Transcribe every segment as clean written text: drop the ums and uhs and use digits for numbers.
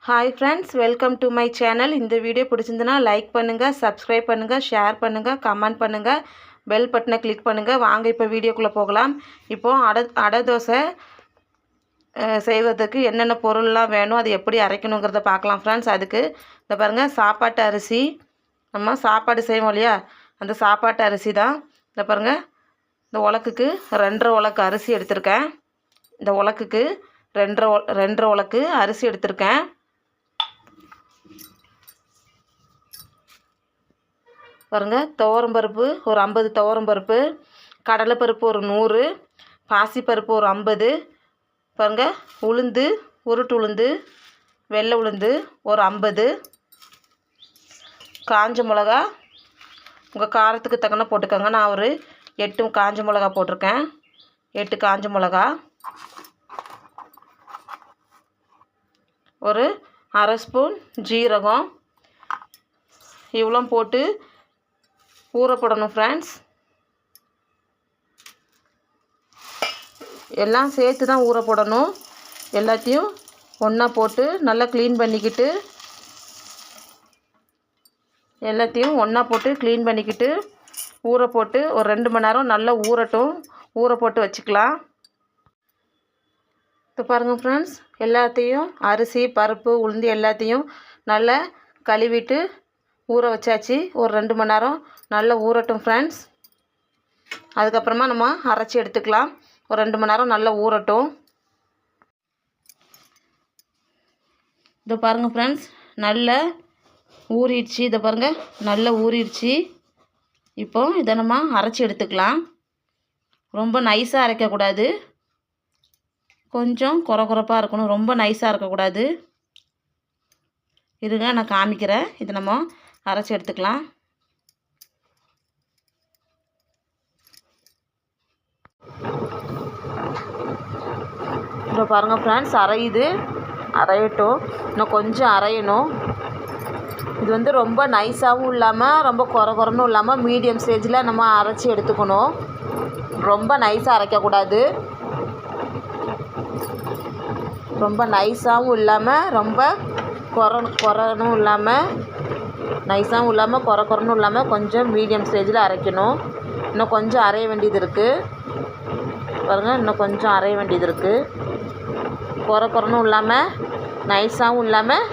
Hi friends, welcome to my channel. இந்த video பிடிச்சிருந்தனா like பண்ணுங்க, subscribe பண்ணுங்க, ஷேர் பண்ணுங்க, கமெண்ட் பண்ணுங்க, பெல் பட்டனை கிளிக் பண்ணுங்க. வாங்க இப்போ வீடியோக்குள்ள போகலாம். இப்போ அடை தோசை செய்வதற்கு என்னென்ன பொருள்லாம் வேணும், அது எப்படி அரைக்கணுங்கிறத பார்க்கலாம் ஃப்ரெண்ட்ஸ். அதுக்கு இந்த பாருங்க, சாப்பாட்டு அரிசி, நம்ம சாப்பாடு செய்வோம் இல்லையா, அந்த சாப்பாட்டு அரிசி தான். இந்த பாருங்க, இந்த உலக்குக்கு 2.5 உலக்கு அரிசி எடுத்திருக்கேன். இந்த உலக்குக்கு 2.5 உலக்கு அரிசி எடுத்திருக்கேன். பாருங்க, துவரம்பருப்பு ஒரு 50 துவரம்பருப்பு, கடலைப்பருப்பு ஒரு 100, பாசிப்பருப்பு ஒரு 50. பாருங்க, உளுந்து, உருட்டு உளுந்து, வெள்ளை உளுந்து ஒரு 50, காஞ்ச மிளகா உங்கள் காரத்துக்கு தக்கன போட்டுக்கோங்க. நான் ஒரு 8 காஞ்ச மிளகா போட்டிருக்கேன். 8 காஞ்ச மிளகா, ஒரு அரை ஸ்பூன் ஜீரகம், இவ்வளோ போட்டு ஊறப்படணும் ஃப்ரெண்ட்ஸ். எல்லாம் சேர்த்து தான் ஊறப்படணும். எல்லாத்தையும் ஒன்றா போட்டு நல்லா க்ளீன் பண்ணிக்கிட்டு, ஊற போட்டு ஒரு 2 மணி நேரம் நல்லா ஊறட்டும். ஊற போட்டு வச்சுக்கலாம். இப்போ பாருங்கள் ஃப்ரெண்ட்ஸ், எல்லாத்தையும் அரிசி, பருப்பு, உளுந்து எல்லாத்தையும் நல்லா கழுவிட்டு ஊற வச்சாச்சு. ஒரு 2 மணி நேரம் நல்லா ஊறட்டும் ஃப்ரெண்ட்ஸ். அதுக்கப்புறமா நம்ம அரைச்சி எடுத்துக்கலாம். ஒரு 2 மணி நேரம் நல்லா ஊறட்டும். இதை பாருங்கள் ஃப்ரெண்ட்ஸ், நல்லா ஊறிடுச்சு. இதை பாருங்கள், நல்லா ஊறிடுச்சு. இப்போ இதை நம்ம அரைச்சி எடுத்துக்கலாம். ரொம்ப நைஸாக அரைக்கக்கூடாது, கொஞ்சம் குறப்பாக இருக்கணும். ரொம்ப நைஸாக இருக்கக்கூடாது. இருங்க, நான் காமிக்கிறேன். இதை நம்ம அரைச்சி எடுத்துக்கலாம். இப்போ பாருங்கள் ஃப்ரெண்ட்ஸ், அரையட்டும். இன்னும் கொஞ்சம் அரையணும். இது ரொம்ப நைஸாகவும் இல்லாமல் ரொம்ப குறன்னு இல்லாமல் மீடியம் ஸ்டேஜில் நம்ம அரைச்சி எடுத்துக்கணும். ரொம்ப நைஸாக அரைக்கக்கூடாது, ரொம்ப நைஸாகவும் இல்லாமல் ரொம்ப குறனும் இல்லாமல், நைஸாகவும் இல்லாமல் குறன்னு இல்லாமல் கொஞ்சம் மீடியம் ஸ்டேஜில் அரைக்கணும். இன்னும் கொஞ்சம் அரைய வேண்டியது இருக்குது. பாருங்கள், இன்னும் கொஞ்சம் அரைய வேண்டியது இருக்குது. குறன்னும் இல்லாமல் நைஸாகவும் இல்லாமல்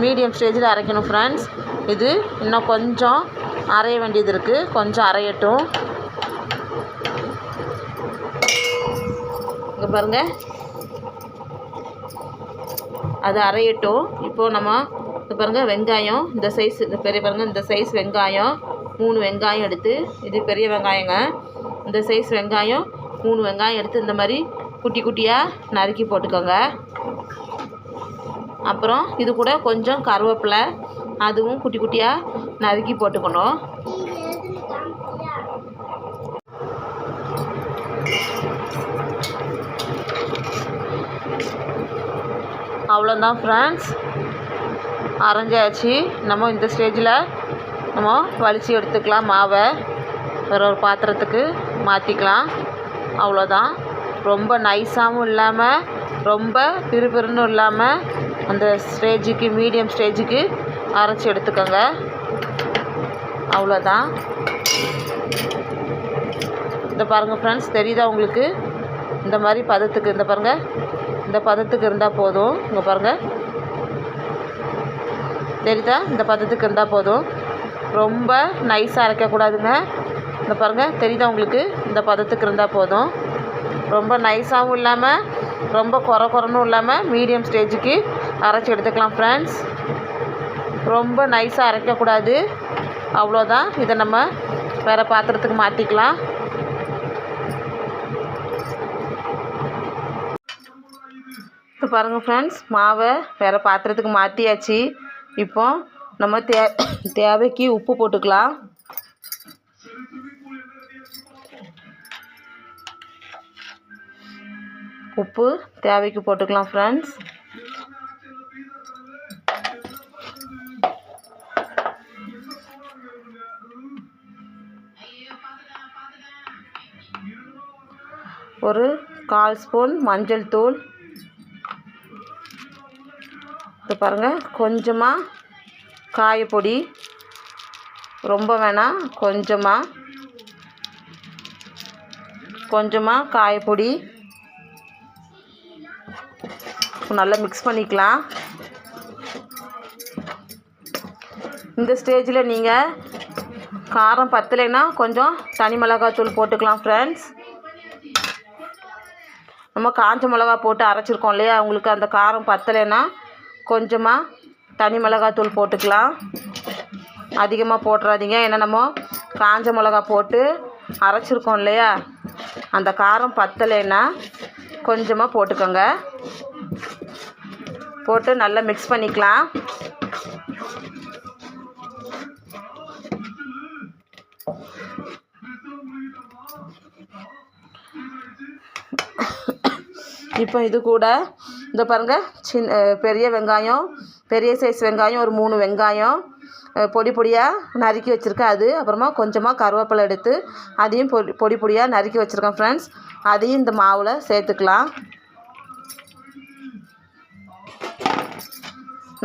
மீடியம் ஸ்டேஜில் அரைக்கணும் ஃப்ரெண்ட்ஸ். இது இன்னும் கொஞ்சம் அரைய வேண்டியது இருக்குது. கொஞ்சம் அரையட்டும். இங்கே பாருங்கள், அது அரையட்டும். இப்போது நம்ம இது பாருங்கள், வெங்காயம் இந்த சைஸ், இந்த பெரிய பாருங்கள், இந்த சைஸ் வெங்காயம் 3 வெங்காயம் எடுத்து, இது பெரிய வெங்காயங்க, இந்த சைஸ் வெங்காயம் 3 வெங்காயம் எடுத்து இந்த மாதிரி குட்டி குட்டியாக நறுக்கி போட்டுக்கோங்க. அப்புறம் இது கூட கொஞ்சம் கருவேப்பிலை, அதுவும் குட்டி குட்டியாக நறுக்கி போட்டுக்கணும். அவ்வளோதான் ஃப்ரெண்ட்ஸ், அரைஞ்சாச்சு. நம்ம இந்த ஸ்டேஜில் நம்ம வலிச்சு எடுத்துக்கலாம். மாவை வேறு ஒரு பாத்திரத்துக்கு மாற்றிக்கலாம். அவ்வளோதான். ரொம்ப நைஸாகவும் இல்லாமல் ரொம்ப பிறுபிறுன்னு இல்லாமல் அந்த ஸ்டேஜுக்கு, மீடியம் ஸ்டேஜுக்கு அரைச்சி எடுத்துக்கோங்க. அவ்வளோதான். இந்த பாருங்கள் ஃப்ரெண்ட்ஸ், தெரியுதா உங்களுக்கு? இந்த மாதிரி பதத்துக்கு, இந்த பாருங்கள், இந்த பதத்துக்கு இருந்தால் போதும். இங்கே பாருங்கள், தெரியுதா? இந்த பதத்துக்கு இருந்தால் போதும். ரொம்ப நைஸாக அரைக்கக்கூடாதுங்க. இந்த பாருங்கள், தெரியுதா உங்களுக்கு? இந்த பதத்துக்கு இருந்தால் போதும். ரொம்ப நைஸாகவும் இல்லாமல் ரொம்ப குறன்னும் இல்லாமல் மீடியம் ஸ்டேஜுக்கு அரைச்சி எடுத்துக்கலாம் ஃப்ரெண்ட்ஸ். ரொம்ப நைஸாக அரைக்கக்கூடாது. அவ்வளோதான். இதை நம்ம வேறு பாத்திரத்துக்கு மாற்றிக்கலாம். இப்போ பாருங்கள் ஃப்ரெண்ட்ஸ், மாவை வேறு பாத்திரத்துக்கு மாற்றியாச்சு. இப்போ நம்ம தேவைக்கு உப்பு போட்டுக்கலாம். உப்பு தேவைக்கு போட்டுக்கலாம் ஃப்ரெண்ட்ஸ். ஒரு 1/4 ஸ்பூன் மஞ்சள் தூள், இப்போ பாருங்கள், கொஞ்சமாக காயப்பொடி, ரொம்ப வேணாம், கொஞ்சமாக காயப்பொடி நல்லா மிக்ஸ் பண்ணிக்கலாம். இந்த ஸ்டேஜில் நீங்கள் காரம் பத்தலைன்னா கொஞ்சம் தனி மிளகாத்தூள் போட்டுக்கலாம் ஃப்ரெண்ட்ஸ். நம்ம காஞ்ச மிளகா போட்டு அரைச்சிருக்கோம் இல்லையா, உங்களுக்கு அந்த காரம் பத்தலைன்னா கொஞ்சமாக தனி மிளகாத்தூள் போட்டுக்கலாம். அதிகமாக போட்டுறாதீங்க, ஏன்னா நம்ம காஞ்ச மிளகா போட்டு அரைச்சிருக்கோம் இல்லையா, அந்த காரம் பத்தலைன்னா கொஞ்சமாக போட்டுக்கோங்க. போட்டு நல்லா மிக்ஸ் பண்ணிக்கலாம். இப்போ இது கூட இந்த பாருங்கள், பெரிய வெங்காயம், பெரிய சைஸ் வெங்காயம் ஒரு 3 வெங்காயம் பொடி பொடியாக நறுக்கி வச்சுருக்கேன். அது அப்புறமா கொஞ்சமாக கருவேப்பிலை எடுத்து அதையும் பொடி பொடியாக நறுக்கி வச்சுருக்கேன் ஃப்ரெண்ட்ஸ். அதையும் இந்த மாவில் சேர்த்துக்கலாம்.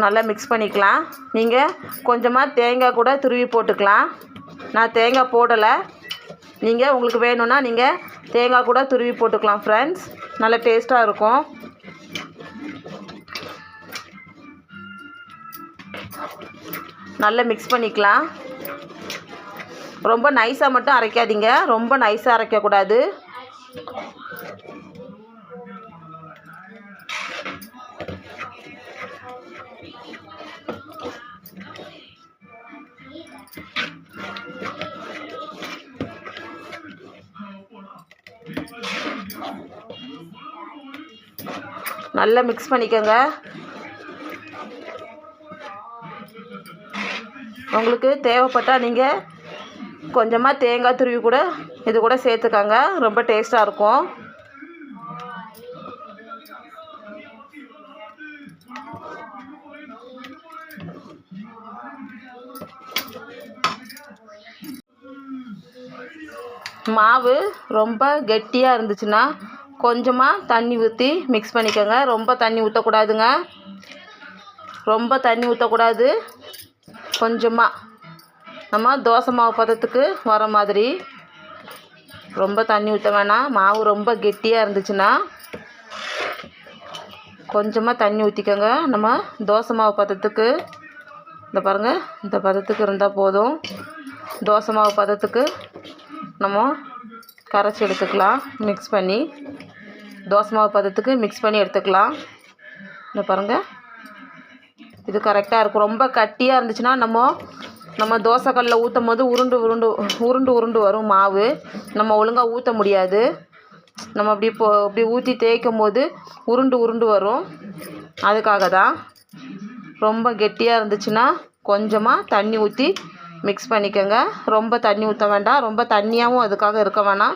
நல்லா மிக்ஸ் பண்ணிக்கலாம். நீங்கள் கொஞ்சமாக தேங்காய் கூட துருவி போட்டுக்கலாம். நான் தேங்காய் போடலை, நீங்கள் உங்களுக்கு வேணும்னா நீங்கள் தேங்காய் கூட துருவி போட்டுக்கலாம் ஃப்ரெண்ட்ஸ், நல்லா டேஸ்ட்டாக இருக்கும். நல்லா மிக்ஸ் பண்ணிக்கலாம். ரொம்ப நைஸாக மட்டும் அரைக்காதீங்க, ரொம்ப நைஸாக அரைக்கக்கூடாது. நல்லா மிக்ஸ் பண்ணிக்கோங்க. உங்களுக்கு தேவைப்பட்டால் நீங்கள் கொஞ்சமாக தேங்காய் துருவி கூட இது கூட சேர்த்துக்கோங்க, ரொம்ப டேஸ்ட்டாக இருக்கும். மாவு ரொம்ப கெட்டியாக இருந்துச்சுன்னா கொஞ்சமாக தண்ணி ஊற்றி மிக்ஸ் பண்ணிக்கோங்க. ரொம்ப தண்ணி ஊற்றக்கூடாதுங்க, ரொம்ப தண்ணி ஊற்றக்கூடாது. கொஞ்சமாக நம்ம தோசை மாவு பதத்துக்கு வர மாதிரி, ரொம்ப தண்ணி ஊற்ற வேணாம். மாவு ரொம்ப கெட்டியாக இருந்துச்சுன்னா கொஞ்சமாக தண்ணி ஊற்றிக்கோங்க. நம்ம தோசை மாவு பதத்துக்கு, இந்த பாருங்கள், இந்த பதத்துக்கு இருந்தால் போதும். தோசை மாவு பதத்துக்கு நம்ம கரைச்சி எடுத்துக்கலாம். மிக்ஸ் பண்ணி தோசை மாவு பதத்துக்கு மிக்ஸ் பண்ணி எடுத்துக்கலாம். இந்த பாருங்கள், இது கரெக்டாக இருக்கும். ரொம்ப கட்டியாக இருந்துச்சுன்னா நம்ம தோசைக்கல்லில் ஊற்றும் போது உருண்டு வரும் மாவு, நம்ம ஒழுங்காக ஊற்ற முடியாது. நம்ம அப்படி ஊற்றி தேய்க்கும் போது உருண்டு வரும். அதுக்காக தான். ரொம்ப கெட்டியாக இருந்துச்சுன்னா கொஞ்சமாக தண்ணி ஊற்றி மிக்ஸ் பண்ணிக்கோங்க. ரொம்ப தண்ணி ஊற்ற வேண்டாம், ரொம்ப தண்ணியாகவும் அதுக்காக இருக்க வேணாம்.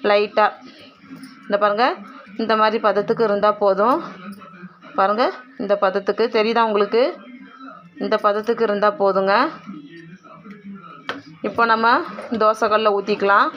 லைட்டாக இந்த பாருங்கள், இந்த மாதிரி பதத்துக்கு இருந்தால் போதும். பாருங்கள், இந்த பதத்துக்கு தெரியுதா உங்களுக்கு? இந்த பதத்துக்கு இருந்தால் போதுங்க. இப்போ நம்ம தோசைக்கல்லில் ஊற்றிக்கலாம்.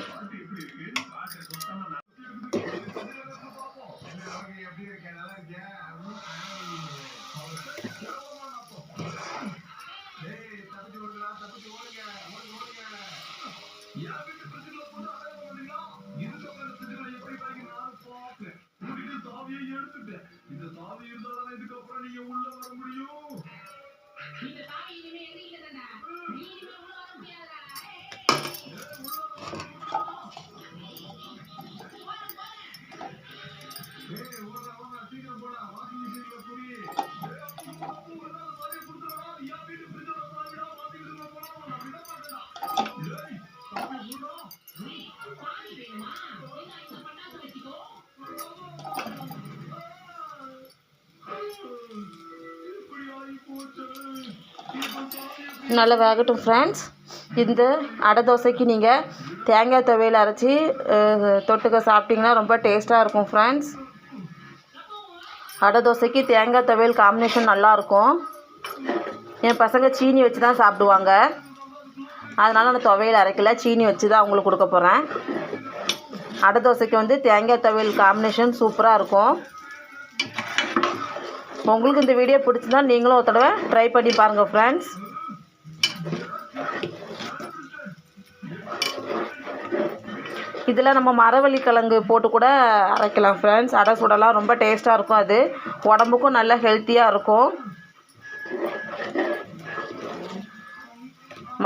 நல்லா வேகட்டும் ஃப்ரெண்ட்ஸ். இந்த அடை தோசைக்கு நீங்கள் தேங்காய் துவையல் அரைச்சி தொட்டுக்க சாப்பிட்டிங்கன்னா ரொம்ப டேஸ்ட்டாக இருக்கும் ஃப்ரெண்ட்ஸ். அடை தோசைக்கு தேங்காய் துவையல் காம்பினேஷன் நல்லாயிருக்கும். என் பசங்க சீனி வச்சு தான் சாப்பிடுவாங்க, அதனால் நான் துவையல் அரைக்கல, சீனி வச்சு தான் அவங்களுக்கு கொடுக்க போகிறேன். அடை தோசைக்கு தேங்காய் துவையல் காம்பினேஷன் சூப்பராக இருக்கும். உங்களுக்கு இந்த வீடியோ பிடிச்சிருந்தா நீங்களும் ஒரு தடவை ட்ரை பண்ணி பாருங்கள் ஃப்ரெண்ட்ஸ். இதில் நம்ம மரவள்ளி கிழங்கு போட்டு கூட அரைக்கலாம் ஃப்ரெண்ட்ஸ். அடை சுடலாம், ரொம்ப டேஸ்ட்டாக இருக்கும். அது உடம்புக்கும் நல்லா ஹெல்த்தியாக இருக்கும்.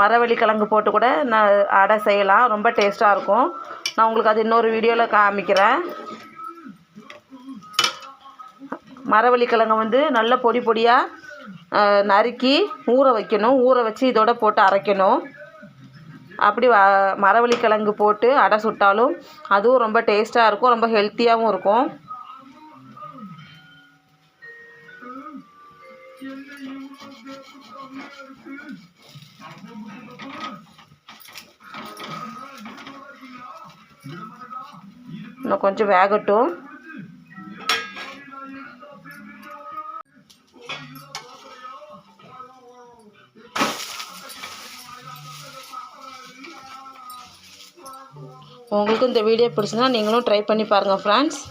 மரவள்ளி கிழங்கு போட்டு கூட நான் அடை செய்யலாம், ரொம்ப டேஸ்ட்டாக இருக்கும். நான் உங்களுக்கு அது இன்னொரு வீடியோவில் காமிக்கிறேன். மரவள்ளி கிழங்கு நல்ல பொடி பொடியாக நறுக்கி ஊற வைக்கணும். ஊற வச்சு இதோட போட்டு அரைக்கணும். அப்படி மரவள்ளி கிழங்கு போட்டு அடை சுட்டாலும் அதுவும் ரொம்ப டேஸ்ட்டாக இருக்கும், ரொம்ப ஹெல்த்தியாகவும் இருக்கும். இன்னும் கொஞ்சம் வேகட்டும். உங்களுக்கு இந்த வீடியோ பிடிச்சிருந்தா நீங்களும் ட்ரை பண்ணி பாருங்கள் ஃப்ரெண்ட்ஸ்.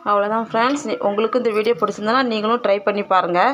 அவ்வளோதான் ஃப்ரெண்ட்ஸ். உங்களுக்கு இந்த வீடியோ பிடிச்சிருந்தனா நீங்களும் ட்ரை பண்ணி பாருங்கள்.